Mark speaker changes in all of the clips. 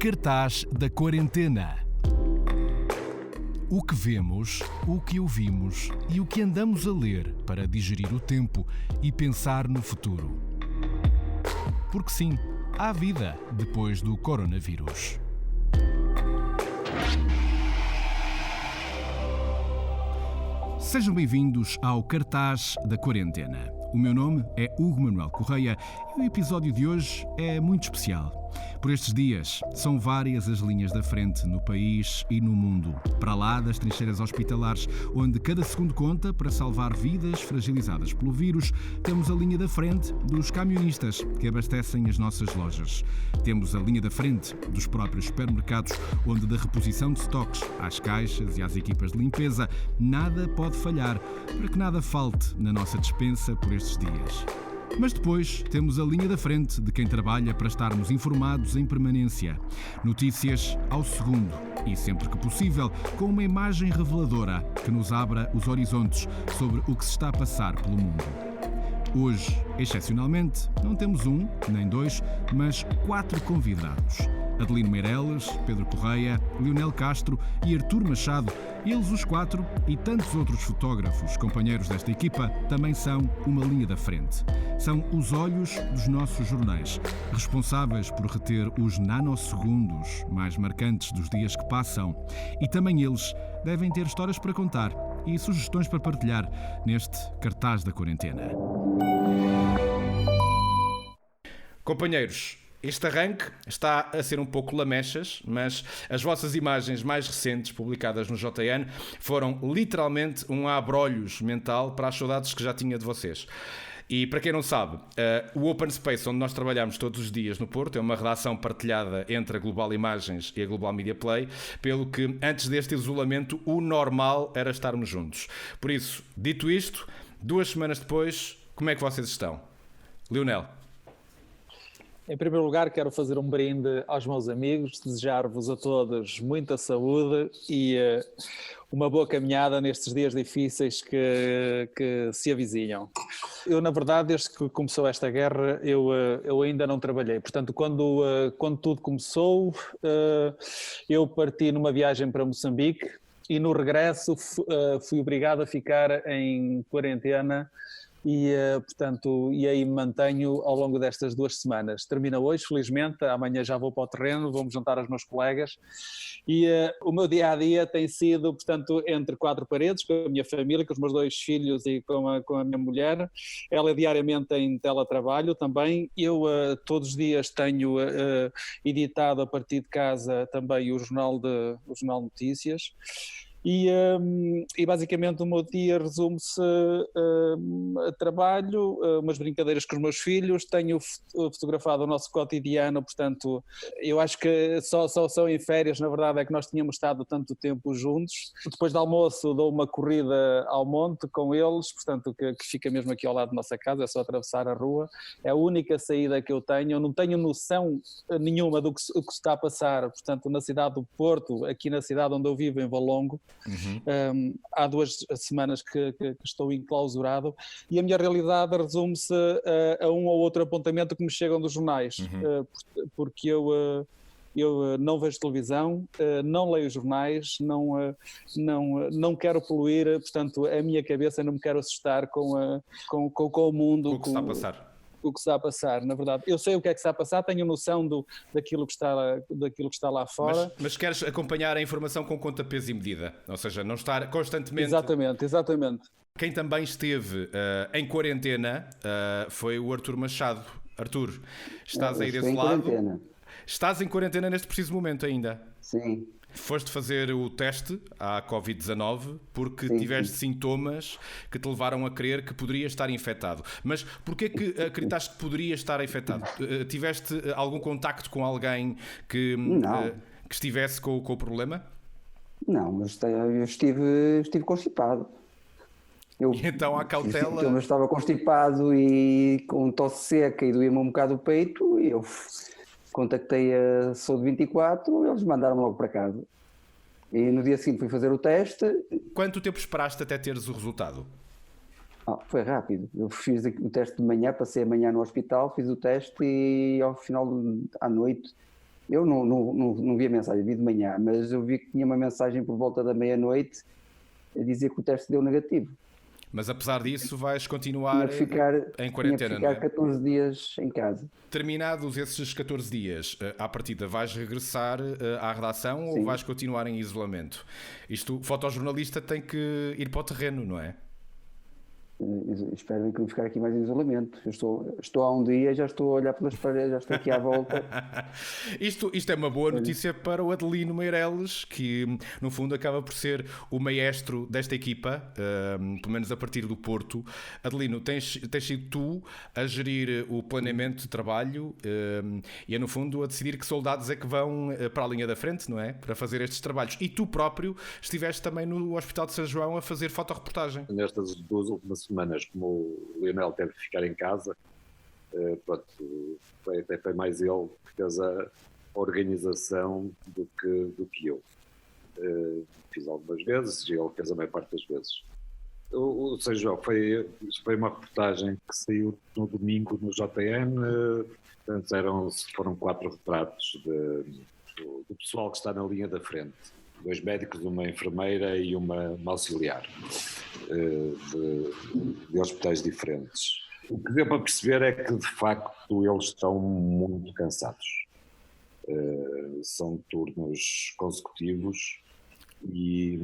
Speaker 1: Cartaz da quarentena. O que vemos, o que ouvimos e o que andamos a ler para digerir o tempo e pensar no futuro. Porque sim, há vida depois do coronavírus. Sejam bem-vindos ao Cartaz da Quarentena. O meu nome é Hugo Manuel Correia e o episódio de hoje é muito especial. Por estes dias, são várias as linhas da frente no país e no mundo. Para lá das trincheiras hospitalares, onde cada segundo conta para salvar vidas fragilizadas pelo vírus, temos a linha da frente dos camionistas que abastecem as nossas lojas. Temos a linha da frente dos próprios supermercados, onde da reposição de estoques às caixas e às equipas de limpeza, nada pode falhar para que nada falte na nossa despensa por estes dias. Mas depois temos a linha da frente de quem trabalha para estarmos informados em permanência. Notícias ao segundo e, sempre que possível, com uma imagem reveladora que nos abra os horizontes sobre o que se está a passar pelo mundo. Hoje, excepcionalmente, não temos um, nem dois, mas 4 convidados. Adelino Meireles, Pedro Correia, Leonel Castro e Artur Machado, eles os 4 e tantos outros fotógrafos, companheiros desta equipa, também são uma linha da frente. São os olhos dos nossos jornais, responsáveis por reter os nanosegundos mais marcantes dos dias que passam. E também eles devem ter histórias para contar e sugestões para partilhar neste Cartaz da Quarentena. Companheiros, este arranque está a ser um pouco lamechas, mas as vossas imagens mais recentes, publicadas no JN, foram literalmente um abrolhos mental para as saudades que já tinha de vocês. E para quem não sabe, o Open Space, onde nós trabalhamos todos os dias no Porto, é uma redação partilhada entre a Global Imagens e a Global Media Play, pelo que antes deste isolamento o normal era estarmos juntos. Por isso, dito isto, 2 semanas depois, como é que vocês estão? Leonel.
Speaker 2: Em primeiro lugar, quero fazer um brinde aos meus amigos, desejar-vos a todos muita saúde e uma boa caminhada nestes dias difíceis que se avizinham. Eu, na verdade, desde que começou esta guerra, eu ainda não trabalhei. Portanto, quando tudo começou, eu parti numa viagem para Moçambique e no regresso fui obrigado a ficar em quarentena. E, portanto, e aí me mantenho ao longo destas 2 semanas. Termina hoje, felizmente, amanhã já vou para o terreno, vou-me juntar aos meus colegas e o meu dia-a-dia tem sido, portanto, entre 4 paredes, com a minha família, com os meus 2 filhos e com a minha mulher. Ela diariamente em teletrabalho também. Eu todos os dias tenho editado a partir de casa também o Jornal Notícias. E basicamente o meu dia resume-se a trabalho, umas brincadeiras com os meus filhos, tenho fotografado o nosso cotidiano, portanto eu acho que só em férias na verdade é que nós tínhamos estado tanto tempo juntos. Depois do almoço dou uma corrida ao monte com eles, portanto que fica mesmo aqui ao lado da nossa casa, é só atravessar a rua, é a única saída que eu tenho não tenho noção nenhuma do que se está a passar, portanto na cidade do Porto, aqui na cidade onde eu vivo, em Valongo. Há 2 semanas que estou enclausurado e a minha realidade resume-se a um ou outro apontamento que me chegam dos jornais, porque eu não vejo televisão, não leio jornais, não quero poluir, portanto a minha cabeça não me quero assustar com o mundo.
Speaker 1: O que está a passar.
Speaker 2: O que está a passar, na verdade. Eu sei o que é que está a passar, tenho noção daquilo que está lá fora.
Speaker 1: Mas queres acompanhar a informação com conta, peso e medida, ou seja, não estar constantemente...
Speaker 2: Exatamente.
Speaker 1: Quem também esteve em quarentena foi o Artur Machado. Artur, estás aí desse lado? Estás em quarentena neste preciso momento ainda?
Speaker 3: Sim.
Speaker 1: Foste fazer o teste à Covid-19 porque tiveste sintomas que te levaram a crer que poderias estar infectado. Mas porquê que acreditaste que poderias estar infectado? Tiveste algum contacto com alguém que estivesse com o problema?
Speaker 3: Não, mas eu estive constipado.
Speaker 1: E então há cautela...
Speaker 3: Eu estava constipado e com tosse seca e doía-me um bocado o peito e eu... Contactei a Saúde 24, eles mandaram-me logo para casa. E no dia seguinte fui fazer o teste.
Speaker 1: Quanto tempo esperaste até teres o resultado?
Speaker 3: Foi rápido. Eu fiz o teste de manhã, passei a manhã no hospital, fiz o teste e ao final à noite Eu não vi a mensagem, vi de manhã, mas eu vi que tinha uma mensagem por volta da meia-noite a dizer que o teste deu negativo.
Speaker 1: Mas apesar disso vais continuar em quarentena,
Speaker 3: tinha que ficar
Speaker 1: não é?
Speaker 3: 14 dias em casa.
Speaker 1: Terminados esses 14 dias, à partida vais regressar à redação ou vais continuar em isolamento? Isto, o fotojornalista tem que ir para o terreno, não é?
Speaker 3: Espero que não ficar aqui mais em isolamento. Eu estou há um dia, já estou a olhar pelas paredes, já estou aqui à volta.
Speaker 1: Isto é uma boa notícia para o Adelino Meireles, que no fundo acaba por ser o maestro desta equipa, pelo menos a partir do Porto. Adelino, tens sido tu a gerir o planeamento de trabalho e no fundo a decidir que soldados é que vão para a linha da frente, não é? Para fazer estes trabalhos. E tu próprio estiveste também no Hospital de São João a fazer fotoreportagem.
Speaker 4: Nestas 2 últimas semanas, como o Lionel teve que ficar em casa, pronto, foi mais ele que fez a organização do que eu. Fiz algumas vezes e ele fez a maior parte das vezes. O São João foi uma reportagem que saiu no domingo no JN, portanto foram 4 retratos do pessoal que está na linha da frente. 2 médicos, uma enfermeira e uma auxiliar de hospitais diferentes. O que deu para perceber é que, de facto, eles estão muito cansados. São turnos consecutivos e...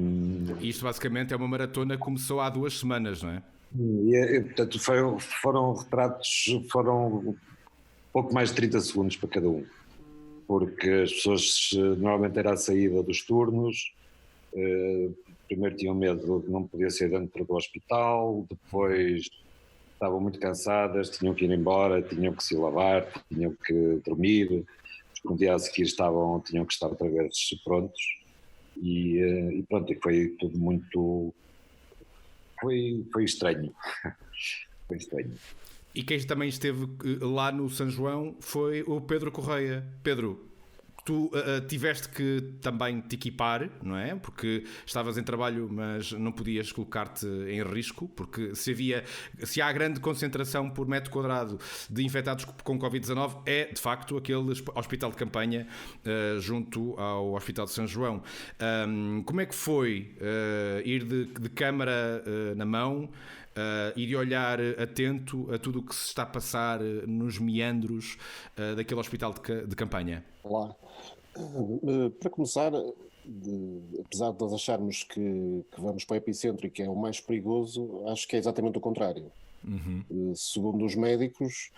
Speaker 1: Isto basicamente é uma maratona que começou há 2 semanas, não é?
Speaker 4: Portanto, foram retratos, foram pouco mais de 30 segundos para cada um. Porque as pessoas normalmente era a saída dos turnos, primeiro tinham medo de não poder sair dentro do hospital, depois estavam muito cansadas, tinham que ir embora, tinham que se lavar, tinham que dormir, no dia a seguir tinham que estar outra vez prontos e pronto, e foi tudo muito... Foi estranho, foi estranho.
Speaker 1: E quem também esteve lá no São João foi o Pedro Correia. Pedro, tu tiveste que também te equipar, não é? Porque estavas em trabalho, mas não podias colocar-te em risco, porque se há grande concentração por metro quadrado de infectados com Covid-19, é de facto aquele hospital de campanha junto ao Hospital de São João. Como é que foi ir de câmara na mão e de olhar atento a tudo o que se está a passar nos meandros daquele hospital de campanha?
Speaker 5: Olá. Para começar, apesar de nós acharmos que vamos para o epicentro e que é o mais perigoso, acho que é exatamente o contrário. Segundo os médicos,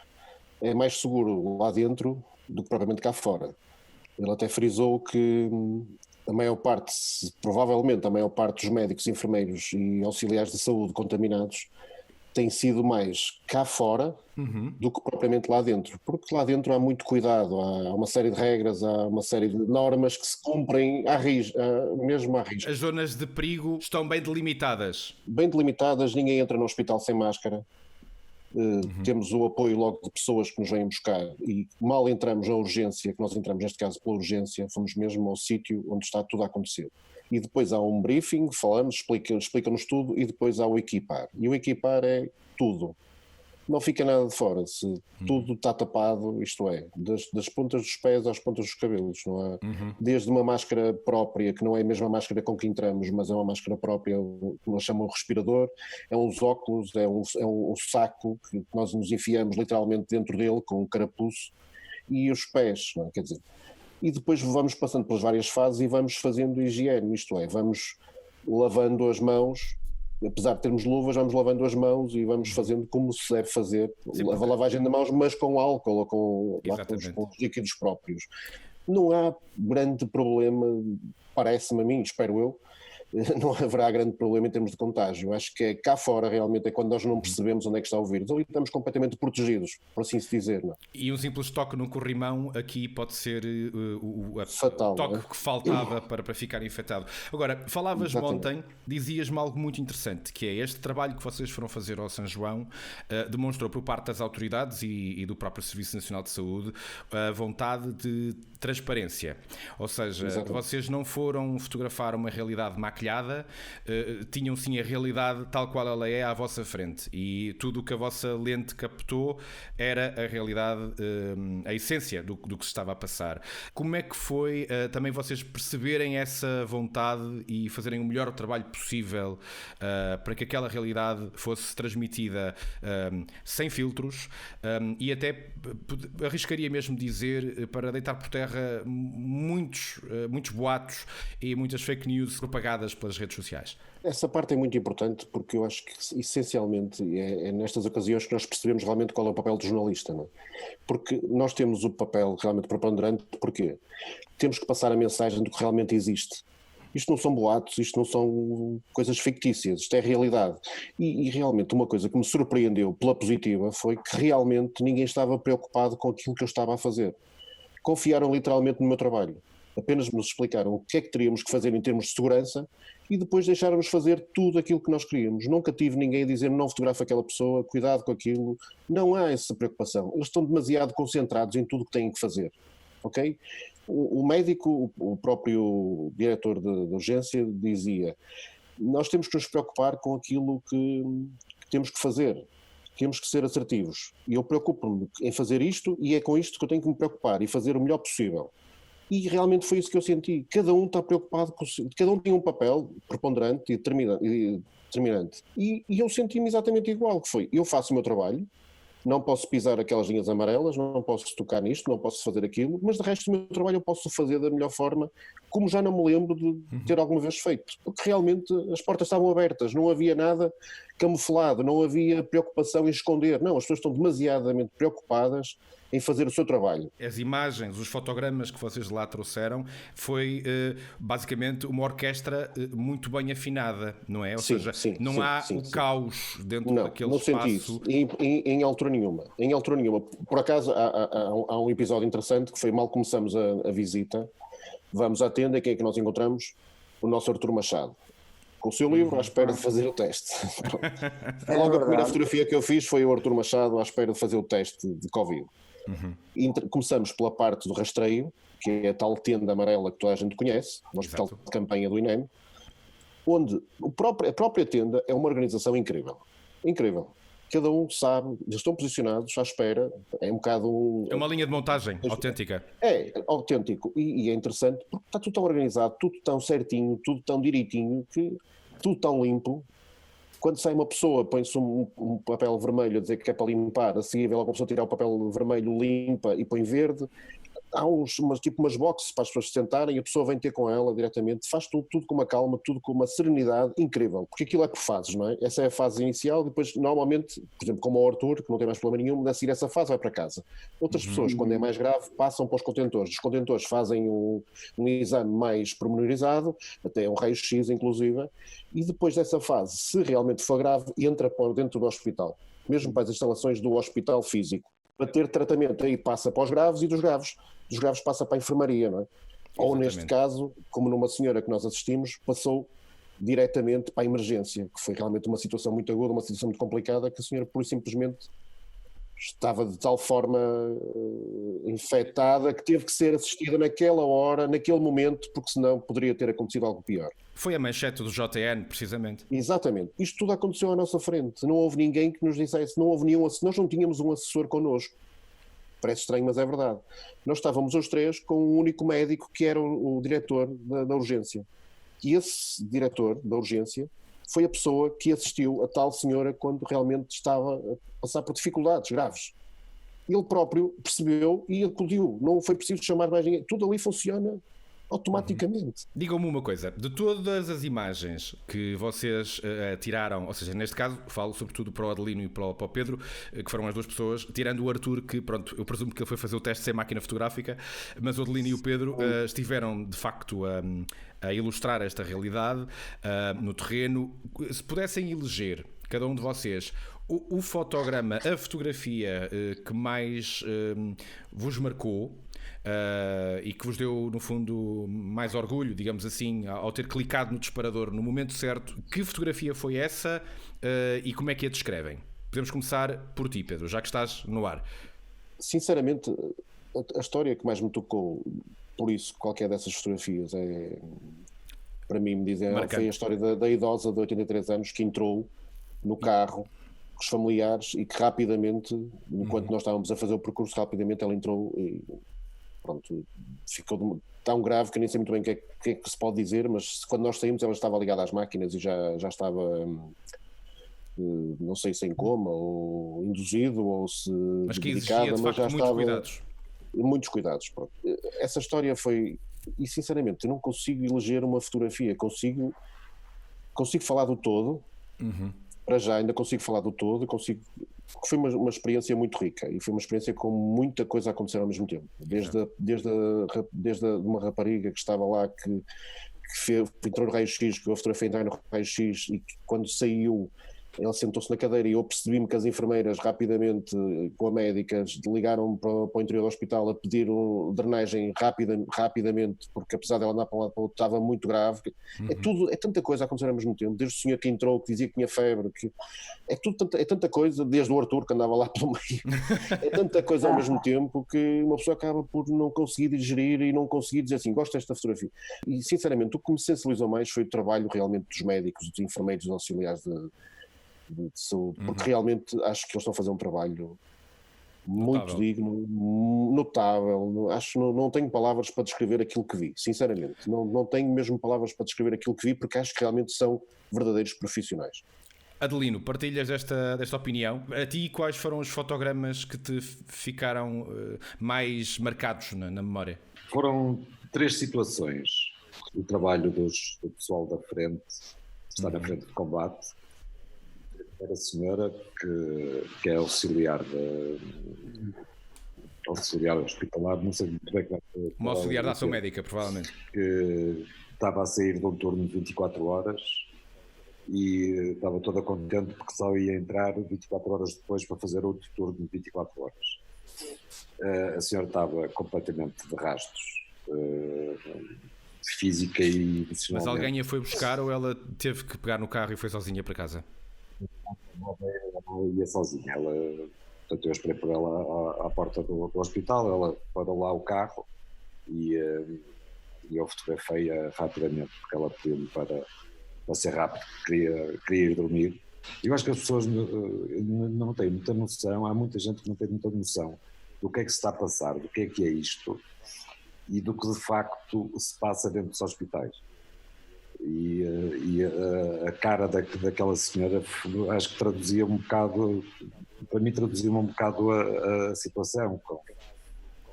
Speaker 5: é mais seguro lá dentro do que propriamente cá fora. Ele até frisou que provavelmente a maior parte dos médicos, enfermeiros e auxiliares de saúde contaminados tem sido mais cá fora do que propriamente lá dentro, porque lá dentro há muito cuidado, há uma série de regras, há uma série de normas que se cumprem mesmo à risca.
Speaker 1: As zonas de perigo estão bem delimitadas?
Speaker 5: Bem delimitadas, ninguém entra no hospital sem máscara. Temos o apoio logo de pessoas que nos vêm buscar e mal entramos na urgência, que nós entramos neste caso pela urgência, fomos mesmo ao sítio onde está tudo a acontecer. E depois há um briefing, falamos, explica-nos tudo e depois há o equipar. E o equipar é tudo. Não fica nada de fora, tudo está tapado, isto é, das pontas dos pés às pontas dos cabelos, não é? Desde uma máscara própria, que não é a mesma máscara com que entramos, mas é uma máscara própria, que nós chamamos de respirador, é uns óculos, é um saco que nós nos enfiamos literalmente dentro dele com um carapuço, e os pés, não é? Quer dizer, e depois vamos passando pelas várias fases e vamos fazendo higiene, isto é, vamos lavando as mãos. Apesar de termos luvas, vamos lavando as mãos e vamos fazendo como se deve fazer, a lavagem de mãos, mas com álcool ou com os líquidos próprios. Não há grande problema, parece-me a mim, espero eu, não haverá grande problema em termos de contágio. Acho que é cá fora realmente é quando nós não percebemos onde é que está o vírus, ou estamos completamente protegidos, por assim se dizer. Não é?
Speaker 1: E um simples toque no corrimão aqui pode ser
Speaker 5: fatal,
Speaker 1: o toque que faltava para ficar infectado. Agora, falavas-me ontem, dizias-me algo muito interessante, que é este trabalho que vocês foram fazer ao São João, demonstrou por parte das autoridades e do próprio Serviço Nacional de Saúde a vontade de transparência. Ou seja, vocês não foram fotografar uma realidade macabra maquilhada, tinham sim a realidade tal qual ela é à vossa frente, e tudo o que a vossa lente captou era a realidade, a essência do que se estava a passar. Como é que foi também vocês perceberem essa vontade e fazerem o melhor trabalho possível para que aquela realidade fosse transmitida sem filtros, e até arriscaria mesmo dizer, para deitar por terra muitos boatos e muitas fake news propagadas pelas redes sociais?
Speaker 5: Essa parte é muito importante, porque eu acho que essencialmente é nestas ocasiões que nós percebemos realmente qual é o papel do jornalista, não é? Porque nós temos o papel realmente preponderante, porque temos que passar a mensagem do que realmente existe. Isto não são boatos, isto não são coisas fictícias, isto é realidade. E realmente uma coisa que me surpreendeu pela positiva foi que realmente ninguém estava preocupado com aquilo que eu estava a fazer. Confiaram literalmente no meu trabalho. Apenas nos explicaram o que é que teríamos que fazer em termos de segurança e depois deixaram-nos fazer tudo aquilo que nós queríamos. Nunca tive ninguém a dizer não fotografa aquela pessoa, cuidado com aquilo. Não há essa preocupação. Eles estão demasiado concentrados em tudo o que têm que fazer. Ok? O médico, o próprio diretor de urgência dizia: nós temos que nos preocupar com aquilo que temos que fazer. Temos que ser assertivos. E eu preocupo-me em fazer isto e é com isto que eu tenho que me preocupar e fazer o melhor possível. E realmente foi isso que eu senti. Cada um está preocupado, cada um tem um papel preponderante e determinante. E eu senti-me exatamente igual, que foi: eu faço o meu trabalho, não posso pisar aquelas linhas amarelas, não posso tocar nisto, não posso fazer aquilo, mas de resto do meu trabalho eu posso fazer da melhor forma, como já não me lembro de ter alguma vez feito. Porque realmente as portas estavam abertas, não havia nada camuflado, não havia preocupação em esconder. Não, as pessoas estão demasiadamente preocupadas em fazer o seu trabalho.
Speaker 1: As imagens, os fotogramas que vocês lá trouxeram foi basicamente uma orquestra muito bem afinada, não é? Ou seja, não há o caos dentro daquele espaço. Não senti isso
Speaker 5: em altura nenhuma. Em altura nenhuma. Por acaso há um episódio interessante que foi: mal começamos a visita, vamos à tenda e quem é que nós encontramos? O nosso Artur Machado, com o seu livro à espera de fazer o teste. Logo a primeira fotografia que eu fiz foi o Artur Machado à espera de fazer o teste de Covid. Começamos pela parte do rastreio, que é a tal tenda amarela que toda a gente conhece, no hospital de campanha do INEM, onde a própria tenda é uma organização incrível. Incrível. Cada um sabe, eles estão posicionados à espera, é um bocado...
Speaker 1: É uma linha de montagem autêntica.
Speaker 5: É, autêntico, e é interessante, porque está tudo tão organizado, tudo tão certinho, tudo tão direitinho, tudo tão limpo. Quando sai uma pessoa, põe-se um papel vermelho a dizer que é para limpar, a seguir vê logo uma pessoa tirar o papel vermelho, limpa e põe verde. Há umas boxes para as pessoas se sentarem e a pessoa vem ter com ela diretamente, faz tudo com uma calma, tudo com uma serenidade incrível, porque aquilo é que fazes, não é? Essa é a fase inicial, depois normalmente, por exemplo, como o Artur, que não tem mais problema nenhum, a seguir essa fase vai para casa. Outras pessoas, quando é mais grave, passam para os contentores. Os contentores fazem um exame mais pormenorizado, até um raio-x inclusive, e depois dessa fase, se realmente for grave, entra para dentro do hospital, mesmo para as instalações do hospital físico, para ter tratamento. Aí passa para os graves e dos graves passa para a enfermaria, não é? Ou neste caso, como numa senhora que nós assistimos, passou diretamente para a emergência, que foi realmente uma situação muito aguda, uma situação muito complicada, que a senhora pura e simplesmente estava de tal forma infectada que teve que ser assistida naquela hora, naquele momento, porque senão poderia ter acontecido algo pior.
Speaker 1: Foi a manchete do JN, precisamente.
Speaker 5: Exatamente. Isto tudo aconteceu à nossa frente. Não houve ninguém que nos dissesse, não houve nenhum, nós não tínhamos um assessor connosco. Parece estranho, mas é verdade. Nós estávamos os três com um único médico que era o diretor da urgência. E esse diretor da urgência foi a pessoa que assistiu a tal senhora quando realmente estava a passar por dificuldades graves. Ele próprio percebeu e acudiu. Não foi preciso chamar mais ninguém. Tudo ali funciona automaticamente.
Speaker 1: Digam-me uma coisa, de todas as imagens que vocês tiraram, ou seja, neste caso falo sobretudo para o Adelino e para o Pedro, que foram as duas pessoas, tirando o Artur, que pronto, eu presumo que ele foi fazer o teste sem máquina fotográfica, mas o Adelino e o Pedro estiveram de facto a ilustrar esta realidade no terreno. Se pudessem eleger, cada um de vocês, o fotograma, a fotografia que mais vos marcou, e que vos deu no fundo mais orgulho, digamos assim, ao ter clicado no disparador no momento certo, que fotografia foi essa e como é que a descrevem? Podemos começar por ti, Pedro, já que estás no ar.
Speaker 5: Sinceramente, a história que mais me tocou, por isso qualquer dessas fotografias para mim me dizem,
Speaker 1: Marcante.
Speaker 5: foi a história da idosa de 83 anos que entrou no carro com os familiares e que rapidamente, enquanto nós estávamos a fazer o percurso, rapidamente ela entrou e pronto, ficou tão grave que eu nem sei muito bem o que é que se pode dizer, mas quando nós saímos ela estava ligada às máquinas e já estava, não sei se em coma ou induzido ou se
Speaker 1: Mas que
Speaker 5: medicada,
Speaker 1: exigia de
Speaker 5: mas
Speaker 1: facto
Speaker 5: já
Speaker 1: muitos
Speaker 5: estava...
Speaker 1: cuidados.
Speaker 5: Muitos cuidados. Pronto. Essa história foi... E sinceramente, eu não consigo eleger uma fotografia. Consigo falar do todo. Para já ainda consigo falar do todo. Foi uma experiência muito rica. E foi uma experiência com muita coisa a acontecer ao mesmo tempo. Desde uma rapariga que estava lá que entrou no raio-x, que a fotografia entrar no raio-x e que quando saiu ela sentou-se na cadeira e eu percebi-me que as enfermeiras rapidamente, com a médica, ligaram para o interior do hospital a pedir drenagem rapidamente, porque apesar dela andar para um lado para o outro estava muito grave. É tanta coisa a acontecer ao mesmo tempo, desde o senhor que entrou, que dizia que tinha febre, é tanta coisa, desde o Arthur que andava lá pelo meio, é tanta coisa ao mesmo tempo que uma pessoa acaba por não conseguir digerir e não conseguir dizer assim, gosto desta fotografia. E sinceramente o que me sensibilizou mais foi o trabalho realmente dos médicos, dos enfermeiros, dos auxiliares de saúde, porque realmente acho que eles estão a fazer um trabalho muito digno, notável. Não tenho palavras para descrever aquilo que vi, sinceramente. Não tenho mesmo palavras para descrever aquilo que vi, porque acho que realmente são verdadeiros profissionais.
Speaker 1: Adelino, partilhas desta opinião? A ti, quais foram os fotogramas que te ficaram mais marcados na memória?
Speaker 4: Foram 3 situações. O trabalho do pessoal da frente, está na frente de combate. Era a senhora que é auxiliar hospitalar, não sei muito bem como é.
Speaker 1: Uma auxiliar da ação médica, provavelmente.
Speaker 4: Que estava a sair de um turno de 24 horas e estava toda contente porque só ia entrar 24 horas depois para fazer outro turno de 24 horas. A senhora estava completamente de rastos, física e emocionalmente.
Speaker 1: Mas alguém a foi buscar ou ela teve que pegar no carro e foi sozinha para casa?
Speaker 4: Ela ia sozinha, portanto eu esperei por ela à porta do hospital, ela parou lá o carro e eu fotografei-a rapidamente, porque ela pediu-me para ser rápido, queria ir dormir. Eu acho que as pessoas não têm muita noção, há muita gente que não tem muita noção do que é que se está a passar, do que é isto e do que de facto se passa dentro dos hospitais. E a cara daquela senhora acho que traduzia um bocado, para mim traduzia um bocado a situação,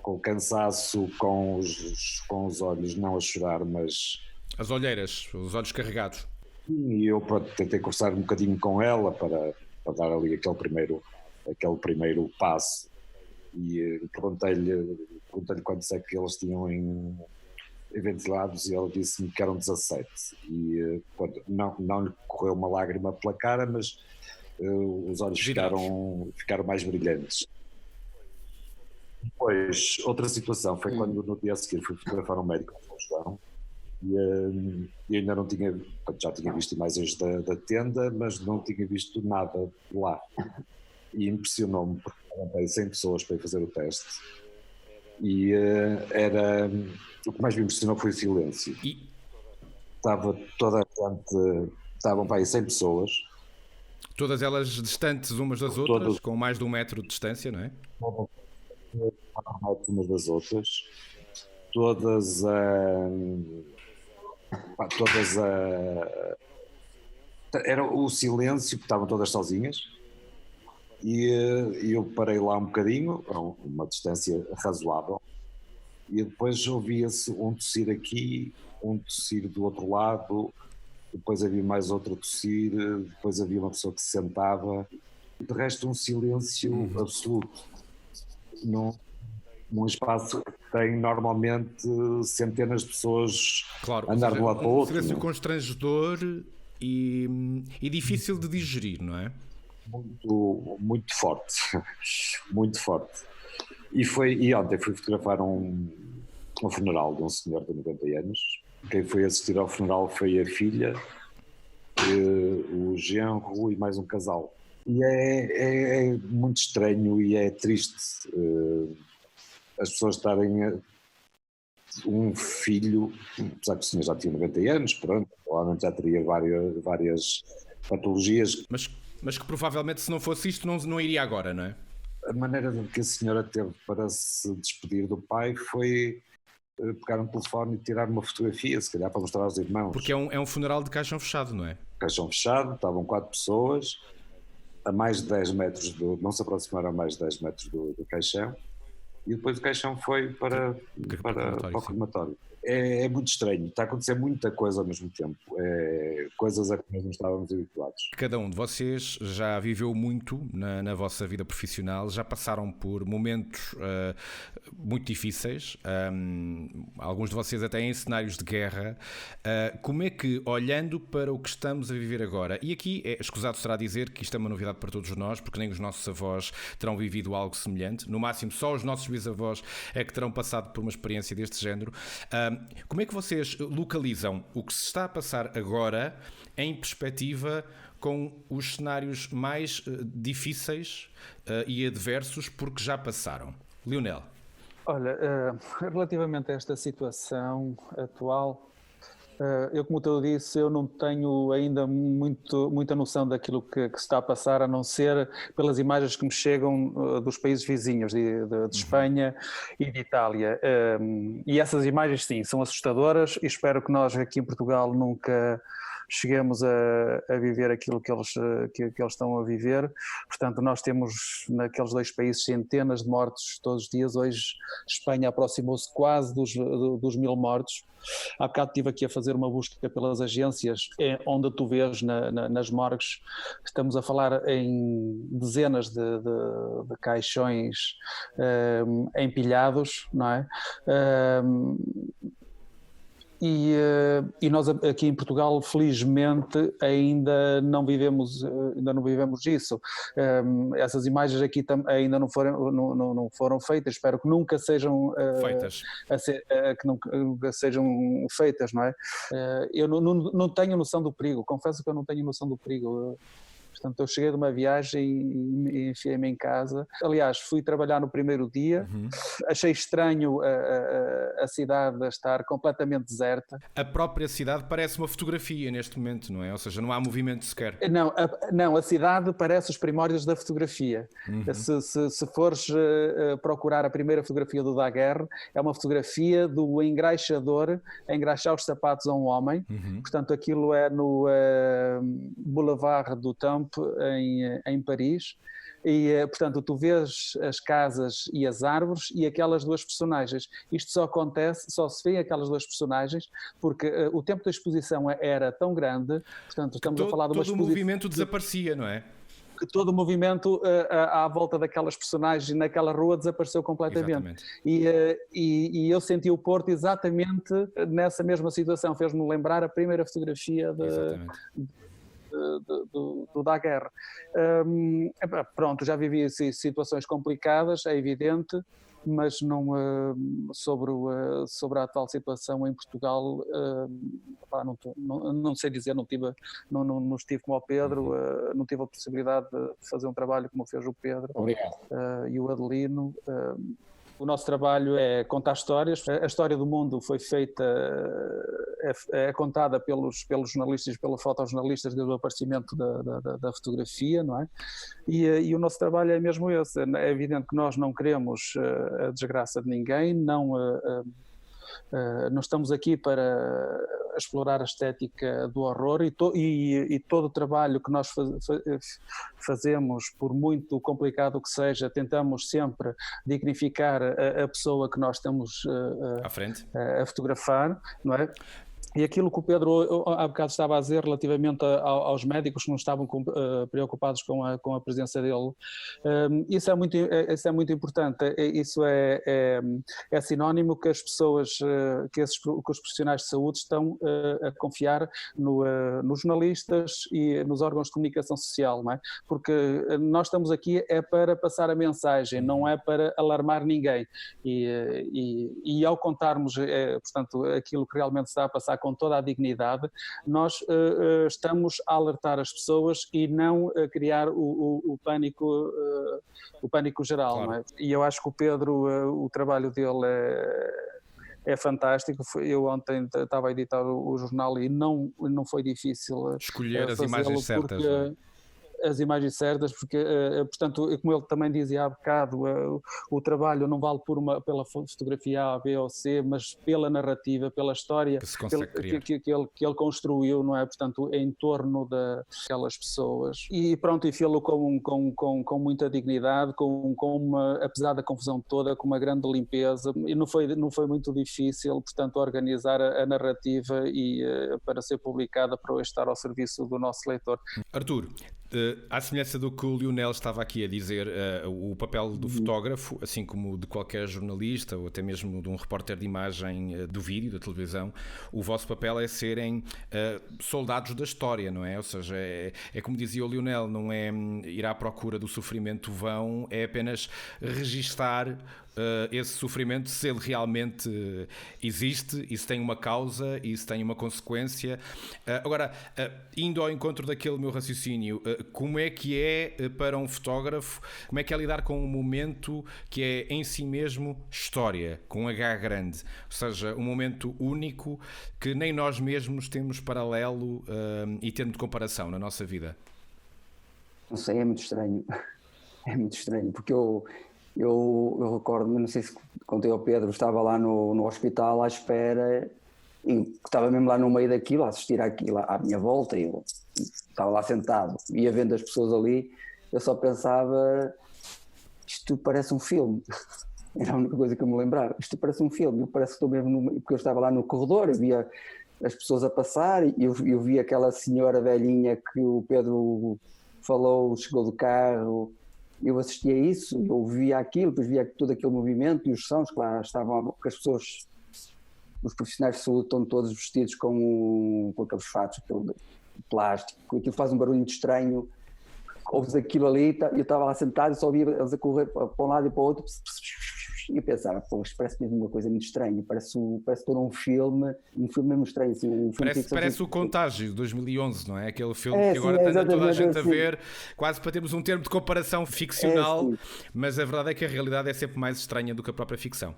Speaker 4: com o cansaço, com os olhos não a chorar, mas...
Speaker 1: As olheiras, os olhos carregados.
Speaker 4: E eu tentei conversar um bocadinho com ela para dar ali aquele primeiro passo e perguntei-lhe quantos é que eles tinham em ventilados e ela disse-me que eram 17 e não lhe correu uma lágrima pela cara, mas os olhos ficaram mais brilhantes. Depois, outra situação foi quando no dia a seguir fui fotografar um médico de São João e ainda não tinha, já tinha visto imagens da tenda, mas não tinha visto nada de lá e impressionou-me porque levantei 100 pessoas para ir fazer o teste e o que mais me impressionou foi o silêncio. Estava toda a gente, estavam para aí 100 pessoas.
Speaker 1: Todas elas distantes umas das outras, com mais de 1 metro de distância, não é?
Speaker 4: Umas das outras. Todas era o silêncio, porque estavam todas sozinhas. E eu parei lá um bocadinho, a uma distância razoável, e depois ouvia-se um tossir aqui, um tossir do outro lado, depois havia mais outro a tossir, depois havia uma pessoa que se sentava, de resto um silêncio absoluto, num espaço que tem normalmente centenas de pessoas a andar de um lado para o outro.
Speaker 1: Um silêncio constrangedor e difícil de digerir, não é?
Speaker 4: Muito forte, muito forte. E ontem fui fotografar um funeral de um senhor de 90 anos. Quem foi assistir ao funeral foi a filha, o genro e mais um casal. E é muito estranho e é triste as pessoas estarem um filho, apesar que o senhor já tinha 90 anos, pronto, provavelmente já teria várias patologias.
Speaker 1: Mas que provavelmente, se não fosse isto, não iria agora, não é?
Speaker 4: A maneira que a senhora teve para se despedir do pai foi pegar um telefone e tirar uma fotografia, se calhar para mostrar aos irmãos.
Speaker 1: Porque é um funeral de caixão fechado, não é?
Speaker 4: Caixão fechado, estavam 4 pessoas, a mais de 10 metros não se aproximaram a mais de 10 metros do caixão, e depois o caixão foi para o crematório. É muito estranho, está a acontecer muita coisa ao mesmo tempo, coisas a que nós não estávamos habituados.
Speaker 1: Cada um de vocês já viveu muito na vossa vida profissional, já passaram por momentos muito difíceis, alguns de vocês até em cenários de guerra. Como é que, olhando para o que estamos a viver agora, e aqui escusado será dizer que isto é uma novidade para todos nós, porque nem os nossos avós terão vivido algo semelhante, no máximo só os nossos bisavós é que terão passado por uma experiência deste género. Como é que vocês localizam o que se está a passar agora em perspectiva com os cenários mais difíceis e adversos porque já passaram? Lionel.
Speaker 2: Olha, relativamente a esta situação atual, eu, como eu disse, eu não tenho ainda muita noção daquilo que se está a passar, a não ser pelas imagens que me chegam dos países vizinhos, de Espanha e de Itália. E essas imagens, sim, são assustadoras, e espero que nós aqui em Portugal nunca cheguemos a viver aquilo que eles estão a viver. Portanto, nós temos naqueles 2 países centenas de mortos todos os dias. Hoje Espanha aproximou-se quase dos 1000 mortos. Há bocado estive aqui a fazer uma busca pelas agências, onde tu vês nas morgues, estamos a falar em dezenas de caixões empilhados, não é? E nós aqui em Portugal, felizmente, ainda não vivemos isso. Essas imagens aqui ainda não foram feitas. Espero que nunca sejam
Speaker 1: Feitas.
Speaker 2: Que nunca sejam feitas, não é? Eu não tenho noção do perigo. Confesso que eu não tenho noção do perigo. Portanto, eu cheguei de uma viagem e enfiei-me em casa. Aliás, fui trabalhar no primeiro dia. Achei estranho a cidade estar completamente deserta.
Speaker 1: A própria cidade parece uma fotografia neste momento, não é? Ou seja, não há movimento sequer.
Speaker 2: Não, a cidade parece os primórdios da fotografia. Se fores procurar a primeira fotografia do Daguerre, é uma fotografia do engraxador a engraxar os sapatos a um homem. Portanto, aquilo é no Boulevard du Temple, em Paris, e portanto tu vês as casas e as árvores e aquelas 2 personagens. Isto só se vê aquelas 2 personagens porque o tempo da exposição era tão grande, portanto estamos a falar de uma exposição...
Speaker 1: Todo o movimento desaparecia, não é?
Speaker 2: Que todo o movimento à volta daquelas personagens naquela rua desapareceu completamente. E eu senti o Porto exatamente nessa mesma situação. Fez-me lembrar a primeira fotografia do Daguerre. Pronto, já vivi situações complicadas, é evidente, mas sobre a atual situação em Portugal, não sei dizer, não estive como o Pedro, não tive a possibilidade de fazer um trabalho como fez o Pedro.
Speaker 5: Obrigado.
Speaker 2: E o Adelino. O nosso trabalho é contar histórias. A história do mundo foi feita, é contada pelos jornalistas, pelos fotojornalistas desde o aparecimento da fotografia, não é? E o nosso trabalho é mesmo esse. É evidente que nós não queremos a desgraça de ninguém, não estamos aqui para explorar a estética do horror e todo o trabalho que nós fazemos, por muito complicado que seja, tentamos sempre dignificar a pessoa que nós estamos
Speaker 1: à frente
Speaker 2: a fotografar, não é? E aquilo que o Pedro há bocado estava a dizer relativamente aos médicos que não estavam preocupados com a presença dele, isso é muito importante. Isso é sinónimo que as pessoas, que os profissionais de saúde estão a confiar nos jornalistas e nos órgãos de comunicação social, não é? Porque nós estamos aqui para passar a mensagem, não é para alarmar ninguém. E ao contarmos, portanto, aquilo que realmente se está a passar com toda a dignidade, nós estamos a alertar as pessoas e não a criar o pânico geral.
Speaker 1: Claro.
Speaker 2: Não é? E eu acho que o Pedro, o trabalho dele é fantástico. Eu ontem estava a editar o jornal e não foi difícil
Speaker 1: escolher as imagens certas.
Speaker 2: As imagens certas, porque, portanto, como ele também dizia há bocado, o trabalho não vale pela fotografia A, B ou C, mas pela narrativa, pela história
Speaker 1: que se consegue criar.
Speaker 2: Que ele construiu, não é? Portanto, em torno daquelas pessoas. E pronto, e fê-lo com muita dignidade, apesar da confusão toda, com uma grande limpeza, e não foi muito difícil, portanto, organizar a narrativa e para ser publicada, para hoje estar ao serviço do nosso leitor.
Speaker 1: Artur, à semelhança do que o Lionel estava aqui a dizer, o papel do fotógrafo, assim como de qualquer jornalista ou até mesmo de um repórter de imagem do vídeo, da televisão, o vosso papel é serem soldados da história, não é? Ou seja, é como dizia o Lionel, não é ir à procura do sofrimento vão, é apenas registar esse sofrimento, se ele realmente existe, e se tem uma causa e se tem uma consequência. Agora, indo ao encontro daquele meu raciocínio, como é que é para um fotógrafo, como é que é lidar com um momento que é em si mesmo história, com um H grande, ou seja, um momento único que nem nós mesmos temos paralelo e termo de comparação na nossa vida?
Speaker 3: Não sei, é muito estranho. É muito estranho, porque eu recordo-me, não sei se contei ao Pedro, estava lá no hospital à espera e estava mesmo lá no meio daquilo, a assistir àquilo à minha volta, e eu estava lá sentado, ia vendo as pessoas ali, eu só pensava, isto parece um filme. Era a única coisa que eu me lembrava, isto parece um filme, eu parece que estou mesmo porque eu estava lá no corredor, eu via as pessoas a passar, e eu vi aquela senhora velhinha que o Pedro falou, chegou do carro. Eu assistia a isso, eu via aquilo, depois via todo aquele movimento e os sons que lá estavam, porque as pessoas, os profissionais de saúde estão todos vestidos com aqueles fatos, aquele plástico, aquilo faz um barulho muito estranho, ouves aquilo ali, eu estava lá sentado e só via eles a correr para um lado e para o outro, e eu pensava, pô, isto parece mesmo uma coisa muito estranha, parece todo um filme mesmo estranho. Assim, um filme
Speaker 1: parece o Contágio, de 2011, não é? Aquele filme que agora anda toda a gente a ver, quase para termos um termo de comparação ficcional, mas a verdade é que a realidade é sempre mais estranha do que a própria ficção.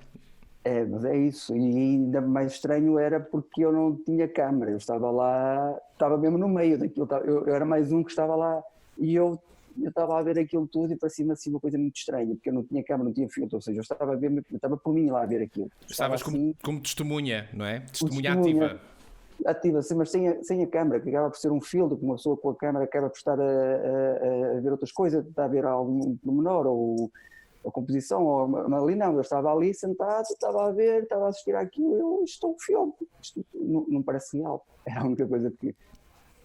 Speaker 3: Mas é isso, e ainda mais estranho era porque eu não tinha câmera, eu estava lá, estava mesmo no meio daquilo, eu era mais um que estava lá, e eu estava a ver aquilo tudo e parecia-me assim uma coisa muito estranha, porque eu não tinha câmera, não tinha filtro, ou seja, eu estava por mim lá a ver aquilo.
Speaker 1: Estavas
Speaker 3: assim,
Speaker 1: como testemunha, não é? Testemunha ativa.
Speaker 3: Ativa, mas sem a câmera, que acaba por ser um filtro, que uma pessoa com a câmera acaba por estar a ver outras coisas, está a ver algum pormenor ou a composição, ou ali não, eu estava ali sentado, estava a ver, estava a assistir àquilo, isto é um filme, isto não parece real, era a única coisa que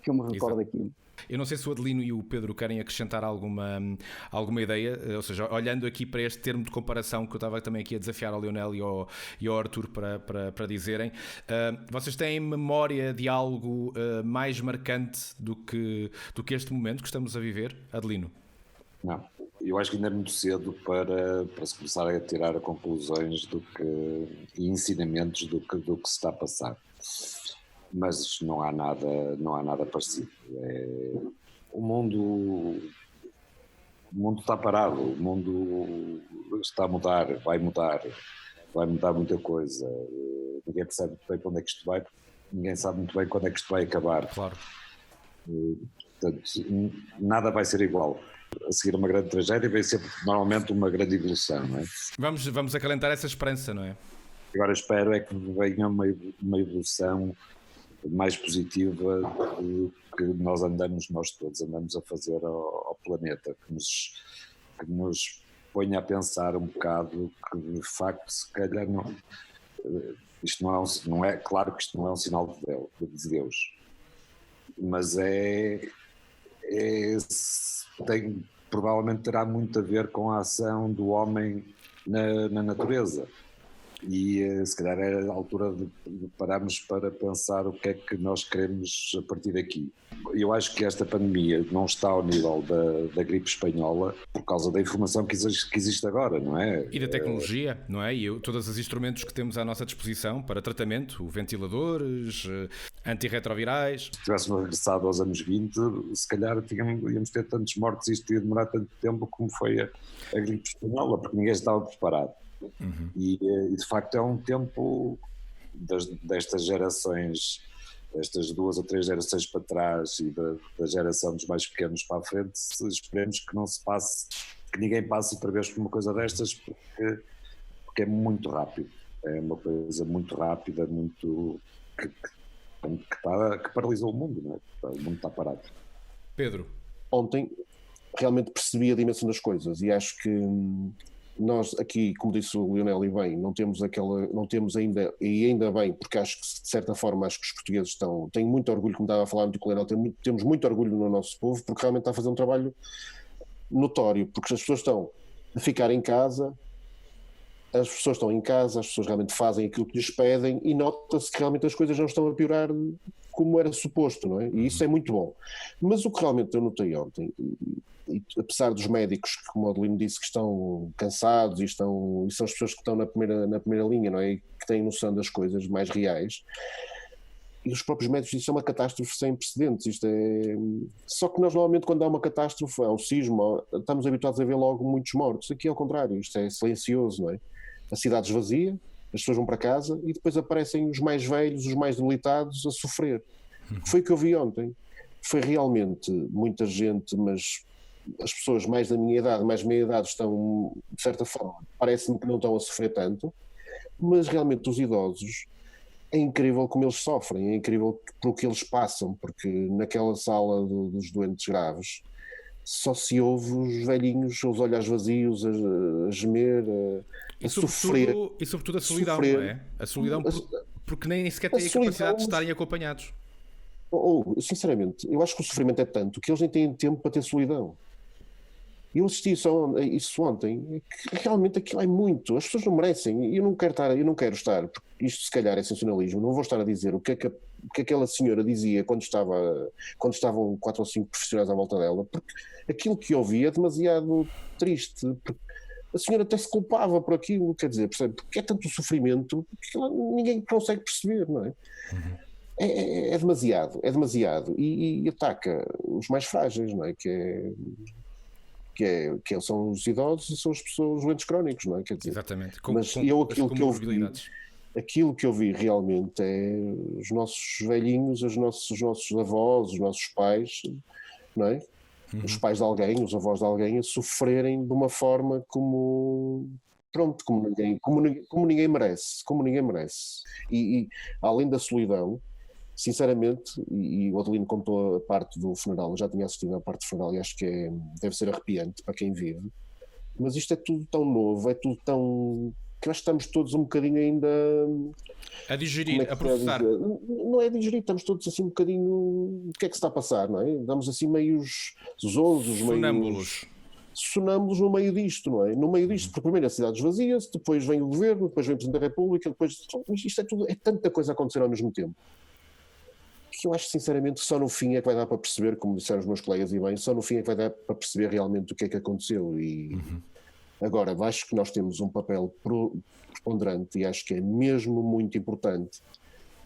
Speaker 3: eu me recordo daquilo.
Speaker 1: Eu não sei se o Adelino e o Pedro querem acrescentar alguma ideia, ou seja, olhando aqui para este termo de comparação que eu estava também aqui a desafiar ao Lionel e ao Artur para dizerem, vocês têm memória de algo mais marcante do que este momento que estamos a viver, Adelino?
Speaker 4: Não, eu acho que ainda é muito cedo para se começar a tirar conclusões e ensinamentos do que se está a passar. Mas não há nada parecido. O mundo está parado, o mundo está a mudar, vai mudar muita coisa. Ninguém percebe muito bem para onde é que isto vai, ninguém sabe muito bem quando é que isto vai acabar.
Speaker 1: Claro.
Speaker 4: Portanto, nada vai ser igual. A seguir uma grande tragédia vai ser normalmente uma grande evolução, não é?
Speaker 1: Vamos acalentar essa esperança, não é?
Speaker 4: Agora espero é que venha uma evolução mais positiva que nós todos andamos a fazer ao planeta, que nos ponha a pensar um bocado que de facto se calhar isto não é claro que isto não é um sinal de Deus, mas provavelmente terá muito a ver com a ação do homem na natureza. E se calhar é a altura de pararmos para pensar o que é que nós queremos a partir daqui. Eu acho que esta pandemia não está ao nível da gripe espanhola por causa da informação que existe agora, não é?
Speaker 1: E da tecnologia, não é? E todos os instrumentos que temos à nossa disposição para tratamento, ventiladores, antirretrovirais.
Speaker 4: Se tivéssemos regressado aos anos 20, se calhar íamos ter tantos mortos e isto ia demorar tanto tempo como foi a gripe espanhola, porque ninguém estava preparado. Uhum. E de facto é um tempo destas gerações, estas 2 ou 3 gerações para trás e da geração dos mais pequenos para a frente, esperemos que não se passe, que ninguém passe outra vez por uma coisa destas, porque é muito rápido, é uma coisa muito rápida, muito que paralisou o mundo, não é? O mundo está parado.
Speaker 1: Pedro.
Speaker 5: Ontem realmente percebi a dimensão das coisas e acho que nós aqui, como disse o Lionel e bem, não temos ainda, e ainda bem, porque acho que de certa forma acho que os portugueses tenho muito orgulho, como estava a falar muito o Lionel, temos muito orgulho no nosso povo, porque realmente está a fazer um trabalho notório, porque as pessoas estão a ficar em casa, as pessoas estão em casa, as pessoas realmente fazem aquilo que lhes pedem e nota-se que realmente as coisas não estão a piorar como era suposto, não é? E isso é muito bom. Mas o que realmente eu notei ontem, e apesar dos médicos, como o Adelino disse, que estão cansados e são as pessoas que estão na primeira linha, não é? E que têm noção das coisas mais reais, e os próprios médicos, isto é uma catástrofe sem precedentes, só que nós normalmente quando há uma catástrofe, há um sismo, estamos habituados a ver logo muitos mortos, aqui é ao contrário, isto é silencioso, não é? A cidade esvazia, as pessoas vão para casa e depois aparecem os mais velhos, os mais debilitados a sofrer. Foi o que eu vi ontem. Foi realmente muita gente, mas as pessoas mais da minha idade, mais meia idade estão, de certa forma, parece-me que não estão a sofrer tanto, mas realmente os idosos, é incrível como eles sofrem, é incrível por que eles passam, porque naquela sala dos doentes graves só se ouve os velhinhos, os olhos vazios, a gemer, a sofrer.
Speaker 1: E sobretudo a solidão, não é? A solidão porque nem sequer têm a capacidade de estarem acompanhados.
Speaker 5: Sinceramente, eu acho que o sofrimento é tanto que eles nem têm tempo para ter solidão. Eu assisti isso ontem, que realmente aquilo é muito, as pessoas não merecem, eu não quero estar, porque isto se calhar é sensacionalismo, não vou estar a dizer o que aquela senhora dizia quando estavam 4 ou 5 profissionais à volta dela, porque aquilo que eu vi é demasiado triste, porque a senhora até se culpava por aquilo, quer dizer, percebe? Porque é tanto sofrimento que ninguém consegue perceber, não é? Uhum. É demasiado, e ataca os mais frágeis, não é? Que são os idosos e são as pessoas, os doentes crónicos, não é? Quer dizer,
Speaker 1: exatamente.
Speaker 5: Aquilo que eu vi realmente é os nossos velhinhos, os nossos avós, os nossos pais, não é? Uhum. Os pais de alguém, os avós de alguém a sofrerem de uma forma como ninguém merece. E além da solidão, sinceramente, e o Adelino contou a parte do funeral, eu já tinha assistido à parte do funeral e acho que deve ser arrepiante para quem vive, mas isto é tudo tão novo, é tudo tão... que nós estamos todos um bocadinho ainda...
Speaker 1: a digerir, a processar.
Speaker 5: Não é digerir, estamos todos assim um bocadinho... o que é que se está a passar, não é? Estamos assim meios zonzos, sonâmbulos no meio disto, não é? No meio disto, porque primeiro a cidade esvazia-se, depois vem o governo, depois vem o Presidente da República, depois... isto é tudo, é tanta coisa a acontecer ao mesmo tempo, que eu acho sinceramente que só no fim é que vai dar para perceber, como disseram os meus colegas e bem, só no fim é que vai dar para perceber realmente o que é que aconteceu. E agora, acho que nós temos um papel preponderante e acho que é mesmo muito importante,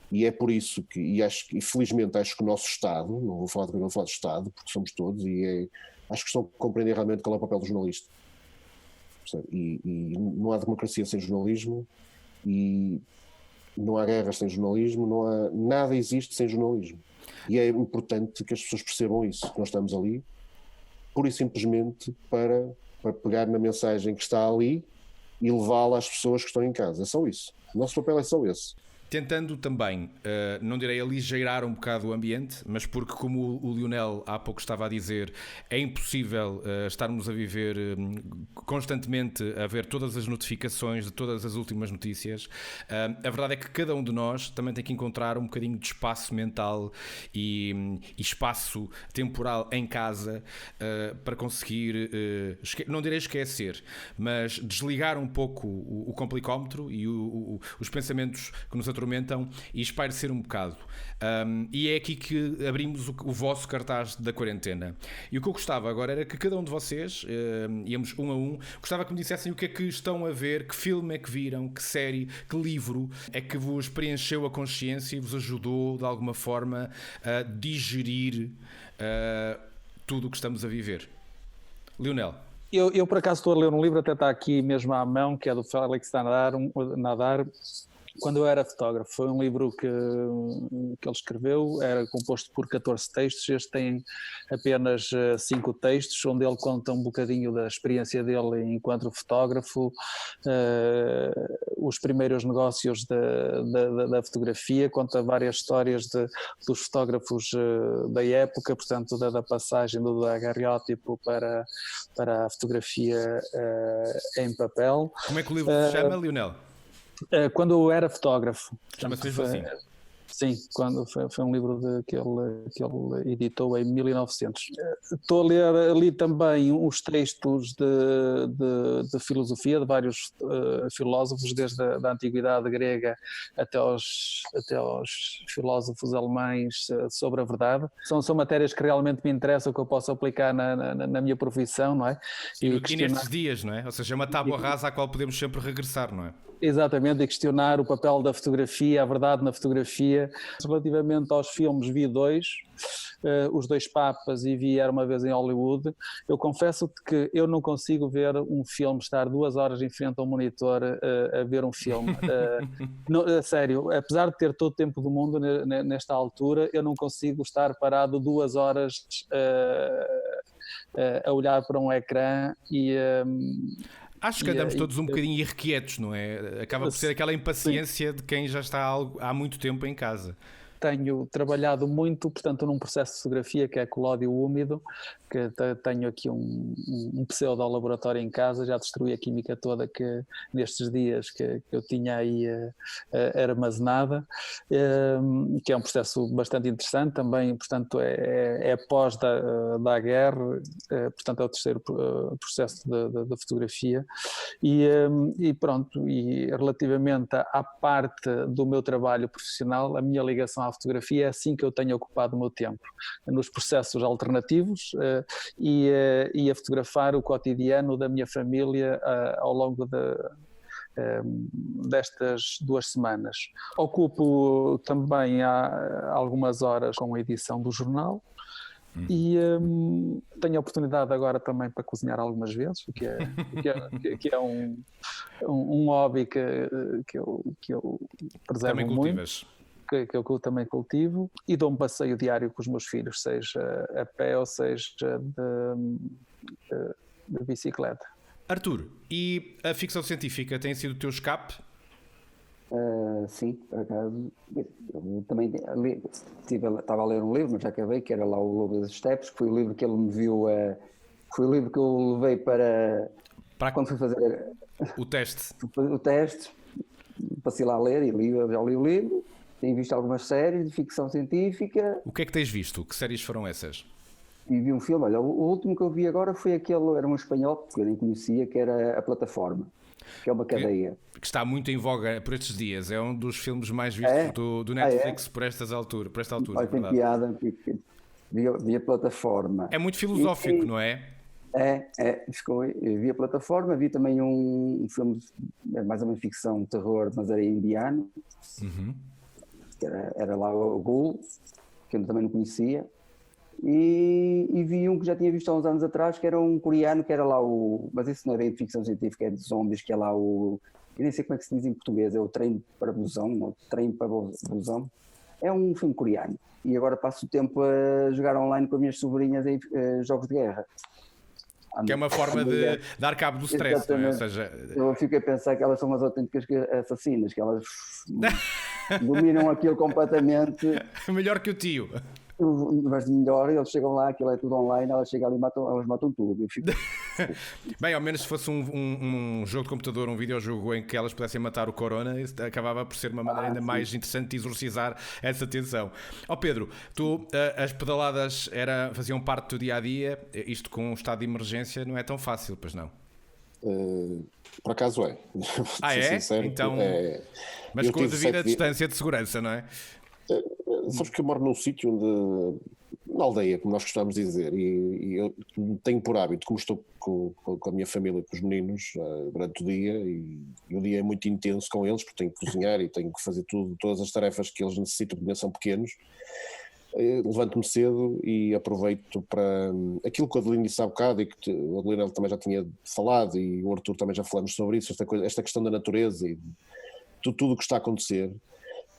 Speaker 5: e é por isso que, e felizmente acho que o nosso Estado, não vou falar do Estado, porque somos todos, acho que estão a compreender realmente qual é o papel do jornalista. E não há democracia sem jornalismo, e não há guerras sem jornalismo, nada existe sem jornalismo. E é importante que as pessoas percebam isso, que nós estamos ali, pura e simplesmente para pegar na mensagem que está ali e levá-la às pessoas que estão em casa. É só isso. O nosso papel é só esse.
Speaker 1: Tentando também, não direi aligeirar um bocado o ambiente, mas porque, como o Lionel há pouco estava a dizer, é impossível estarmos a viver constantemente a ver todas as notificações de todas as últimas notícias. A verdade é que cada um de nós também tem que encontrar um bocadinho de espaço mental e espaço temporal em casa para conseguir, não direi esquecer, mas desligar um pouco o complicómetro e os pensamentos que nos atormentam e espairecer um bocado. E é aqui que abrimos o vosso cartaz da quarentena. E o que eu gostava agora era que cada um de vocês, íamos um a um, gostava que me dissessem o que é que estão a ver, que filme é que viram, que série, que livro é que vos preencheu a consciência e vos ajudou de alguma forma a digerir tudo o que estamos a viver. Lionel.
Speaker 2: Eu por acaso estou a ler um livro, até está aqui mesmo à mão, que é do Félix Nadar, Quando eu era fotógrafo, foi um livro que ele escreveu, era composto por 14 textos, este tem apenas 5 textos, onde ele conta um bocadinho da experiência dele enquanto fotógrafo, os primeiros negócios da fotografia, conta várias histórias dos fotógrafos da época, portanto da passagem do daguerreótipo para a fotografia em papel.
Speaker 1: Como é que o livro se chama, Lionel?
Speaker 2: Quando eu era fotógrafo.
Speaker 1: Chama-se mesmo assim?
Speaker 2: Sim, quando foi um livro que ele editou em 1900. Estou a ler ali também os textos de filosofia de vários filósofos, desde a antiguidade grega até aos filósofos alemães sobre a verdade. São matérias que realmente me interessam, que eu posso aplicar na minha profissão, não é?
Speaker 1: E nestes dias, não é? Ou seja, é uma tábua rasa à qual podemos sempre regressar, não é?
Speaker 2: Exatamente, e questionar o papel da fotografia, a verdade na fotografia. Relativamente aos filmes, vi 2, Os Dois Papas e vi Era Uma Vez em Hollywood. Eu confesso-te que eu não consigo ver um filme, estar 2 horas em frente ao monitor a ver um filme. Não, sério, apesar de ter todo o tempo do mundo nesta altura, eu não consigo estar parado 2 horas a olhar para um ecrã e...
Speaker 1: Acho que andamos todos um bocadinho irrequietos, não é? Acaba por ser aquela impaciência de quem já está há muito tempo em casa.
Speaker 2: Tenho trabalhado muito, portanto, num processo de fotografia que é colódio úmido, que tenho aqui um pseudo-laboratório em casa, já destruí a química toda que nestes dias que eu tinha aí armazenada, que é um processo bastante interessante também, portanto, é após da guerra, portanto, é o terceiro processo da fotografia, e pronto, e relativamente à parte do meu trabalho profissional, a minha ligação à fotografia é assim que eu tenho ocupado o meu tempo, nos processos alternativos e a fotografar o cotidiano da minha família ao longo destas 2 semanas. Ocupo também há algumas horas com a edição do jornal e tenho a oportunidade agora também para cozinhar algumas vezes, o que é um hobby que eu preservo
Speaker 1: também
Speaker 2: muito.
Speaker 1: Cultivas.
Speaker 2: Que eu também cultivo, e dou um passeio diário com os meus filhos, seja a pé ou seja de bicicleta.
Speaker 1: Artur, e a ficção científica tem sido o teu escape?
Speaker 3: Sim, por acaso. Eu também estava a ler um livro, mas já acabei, que era lá o Lobo das Estepes, que foi o livro que ele me viu, foi o livro que eu levei para quando fui fazer
Speaker 1: o teste.
Speaker 3: O teste, passei lá a ler e já li o livro. Tenho visto algumas séries de ficção científica.
Speaker 1: O que é que tens visto? Que séries foram essas?
Speaker 3: E vi um filme, olha, o último que eu vi agora foi aquele, era um espanhol, que eu nem conhecia, que era A Plataforma, que é uma cadeia.
Speaker 1: Que está muito em voga por estes dias, é um dos filmes mais vistos do Netflix por esta altura.
Speaker 3: Olha, tem piada, vi A Plataforma.
Speaker 1: É muito filosófico, não é?
Speaker 3: Vi A Plataforma, vi também um filme, mais ou menos ficção, terror, mas era indiano. Era lá o Ghoul, que eu também não conhecia, e vi um que já tinha visto há uns anos atrás, que era um coreano, que era lá mas isso não é bem de ficção científica, é de zombies, que é lá eu nem sei como é que se diz em português, é o Trem para Busão, ou Trem para Busão. É um filme coreano, e agora passo o tempo a jogar online com as minhas sobrinhas em jogos de guerra.
Speaker 1: Que é uma forma de dar cabo do stress, não é? Ou seja...
Speaker 3: Eu fico a pensar que elas são as autênticas assassinas, que elas dominam aquilo completamente.
Speaker 1: Melhor que o tio.
Speaker 3: Mas melhor, eles chegam lá, aquilo é tudo online, elas chegam ali e elas matam tudo. Eu fico...
Speaker 1: Bem, ao menos se fosse um jogo de computador, um videojogo em que elas pudessem matar o Corona, acabava por ser uma maneira ainda mais interessante de exorcizar essa tensão. Pedro, as pedaladas faziam parte do dia-a-dia, isto com um estado de emergência não é tão fácil, pois não?
Speaker 5: Por acaso é.
Speaker 1: É?
Speaker 5: Sincero,
Speaker 1: então, mas com a devida distância de segurança, não é?
Speaker 5: Sabes que eu moro num sítio na aldeia, como nós costumamos dizer, e eu tenho por hábito, como estou com a minha família, com os meninos, durante o dia, e o dia é muito intenso com eles, porque tenho que cozinhar e tenho que fazer todas as tarefas que eles necessitam, porque são pequenos. Levanto-me cedo e aproveito para aquilo que o Adelino disse há bocado, e que o Adelino também já tinha falado, e o Artur também já falamos sobre isso, esta questão da natureza e de tudo o que está a acontecer,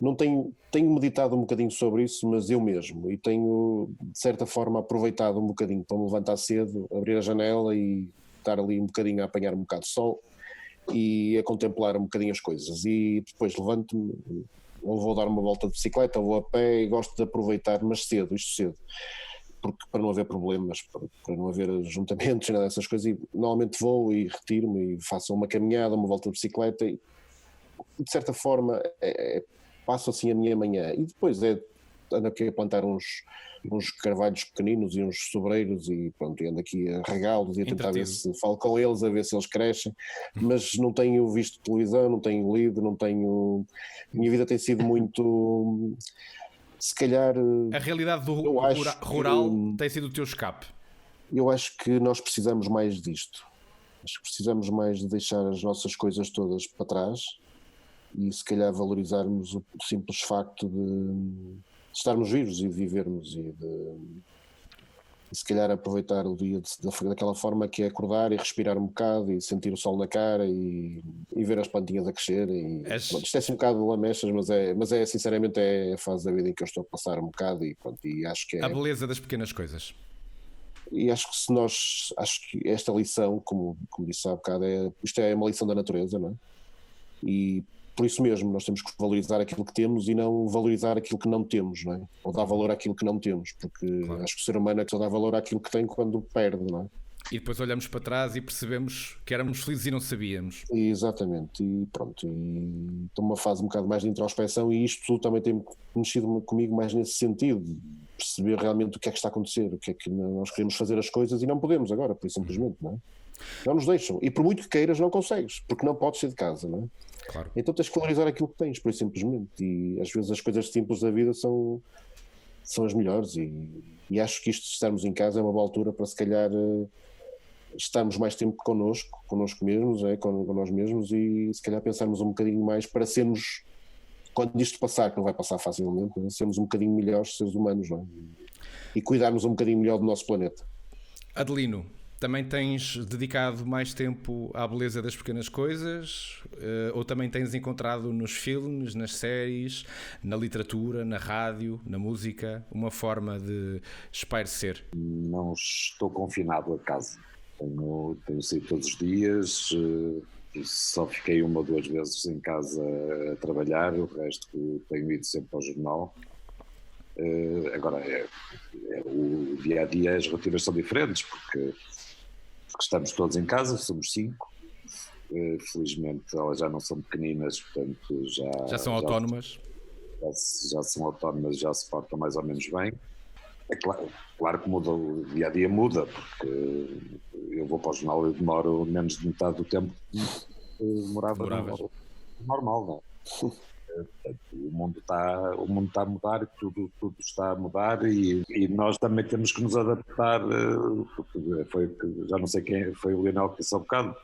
Speaker 5: não tenho meditado um bocadinho sobre isso, mas eu mesmo, e tenho de certa forma aproveitado um bocadinho para me levantar cedo, abrir a janela e estar ali um bocadinho a apanhar um bocado de sol e a contemplar um bocadinho as coisas, e depois levanto-me, ou vou dar uma volta de bicicleta, ou vou a pé, e gosto de aproveitar, mas cedo, porque para não haver problemas, para não haver ajuntamentos, nada dessas coisas, e normalmente vou e retiro-me e faço uma caminhada, uma volta de bicicleta, e de certa forma passo assim a minha manhã, e depois ando aqui a plantar uns carvalhos pequeninos e uns sobreiros, e pronto, ando aqui a regá-los e a tentar ver se falo com eles, a ver se eles crescem, mas não tenho visto televisão, não tenho lido, minha vida tem sido muito, se calhar...
Speaker 1: A realidade do rural tem sido o teu escape.
Speaker 5: Eu acho que nós precisamos mais disto, acho que precisamos mais de deixar as nossas coisas todas para trás e se calhar valorizarmos o simples facto de estarmos vivos e de vivermos e se calhar aproveitar o dia daquela forma, que é acordar e respirar um bocado e sentir o sol na cara e ver as plantinhas a crescer. Pronto, isto é assim um bocado lamechas, mas é sinceramente a fase da vida em que eu estou a passar um bocado, e pronto, e acho que é
Speaker 1: a beleza das pequenas coisas.
Speaker 5: E acho que esta lição, como disse há bocado, isto é uma lição da natureza, não é? E por isso mesmo nós temos que valorizar aquilo que temos e não valorizar aquilo que não temos, não é? Ou dar valor àquilo que não temos, porque claro, acho que o ser humano é que só dá valor àquilo que tem quando perde, não é?
Speaker 1: E depois olhamos para trás e percebemos que éramos felizes e não sabíamos.
Speaker 5: Exatamente, e pronto, e estou numa fase um bocado mais de introspeção, e isto também tem mexido comigo mais nesse sentido, de perceber realmente o que é que está a acontecer, o que é que nós queremos fazer as coisas e não podemos agora, por simplesmente, não é? Não nos deixam, e por muito que queiras não consegues, porque não podes sair de casa, não é?
Speaker 1: Claro.
Speaker 5: Então tens que valorizar aquilo que tens, por simplesmente, e às vezes as coisas simples da vida são as melhores, e acho que isto de estarmos em casa é uma boa altura para se calhar estarmos mais tempo connosco mesmos, com nós mesmos, e se calhar pensarmos um bocadinho mais para sermos, quando isto passar, que não vai passar facilmente, sermos um bocadinho melhores seres humanos, não é? E cuidarmos um bocadinho melhor do nosso planeta.
Speaker 1: Adelino, também tens dedicado mais tempo à beleza das pequenas coisas, ou também tens encontrado nos filmes, nas séries, na literatura, na rádio, na música, uma forma de espairecer?
Speaker 4: Não estou confinado a casa. Tenho saído todos os dias, só fiquei 1 ou 2 vezes em casa a trabalhar, o resto tenho ido sempre ao jornal. Agora, o dia-a-dia, as rotinas são diferentes, porque estamos todos em casa, somos 5. Felizmente elas já não são pequeninas, portanto
Speaker 1: já são autónomas.
Speaker 4: Já são autónomas, já se portam mais ou menos bem. É claro que muda, o dia-a-dia muda, porque eu vou para o jornal e demoro menos de metade do tempo que demorava normal, não é? O mundo está a mudar, tudo está a mudar, e nós também temos que nos adaptar, porque foi já não sei quem foi o Lionel que disse há bocado,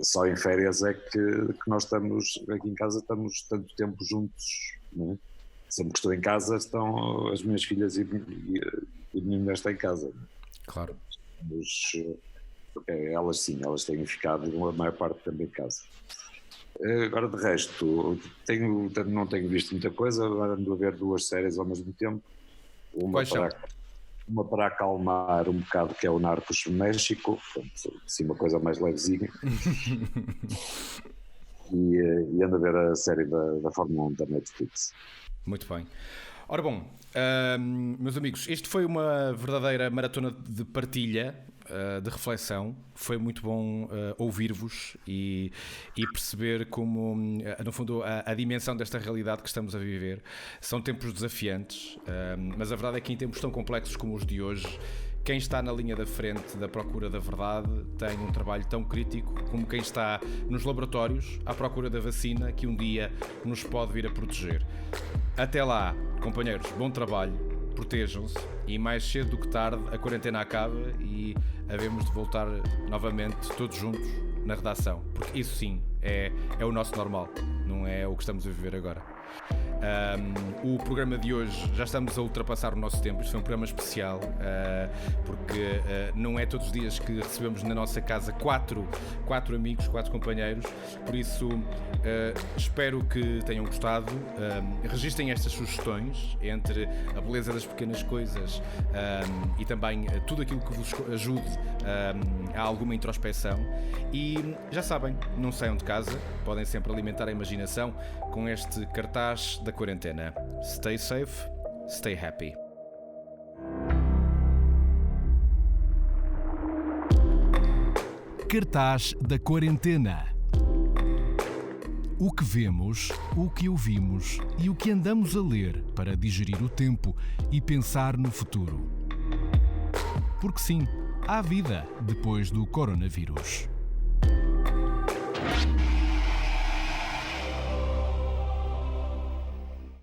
Speaker 4: só em férias é que nós estamos aqui em casa, estamos tanto tempo juntos, não é? Sempre que estou em casa estão as minhas filhas e a minha mulher está em casa.
Speaker 1: Claro.
Speaker 4: Elas têm ficado a maior parte também em casa. Agora, de resto, não tenho visto muita coisa, ando a ver 2 séries ao mesmo tempo. Uma para acalmar um bocado, que é o Narcos México, assim, uma coisa mais levezinha. E ando a ver a série da Fórmula 1 da Netflix.
Speaker 1: Muito bem. Ora bom, meus amigos, isto foi uma verdadeira maratona de partilha, de reflexão. Foi muito bom ouvir-vos e perceber como, no fundo, a dimensão desta realidade que estamos a viver. São tempos desafiantes, mas a verdade é que em tempos tão complexos como os de hoje, quem está na linha da frente da procura da verdade tem um trabalho tão crítico como quem está nos laboratórios à procura da vacina que um dia nos pode vir a proteger. Até lá, companheiros, bom trabalho, protejam-se e mais cedo do que tarde a quarentena acaba e havemos de voltar novamente todos juntos na redação, porque isso sim é o nosso normal, não é o que estamos a viver agora. O programa de hoje, já estamos a ultrapassar o nosso tempo. Isto foi um programa especial, porque não é todos os dias que recebemos na nossa casa quatro amigos, 4 companheiros. Por isso, espero que tenham gostado. Registrem estas sugestões entre a beleza das pequenas coisas e também tudo aquilo que vos ajude a alguma introspeção. E já sabem, não saiam de casa, podem sempre alimentar a imaginação com este cartaz da quarentena. Stay safe, stay happy.
Speaker 6: Cartaz da quarentena. O que vemos, o que ouvimos e o que andamos a ler para digerir o tempo e pensar no futuro. Porque sim, há vida depois do coronavírus.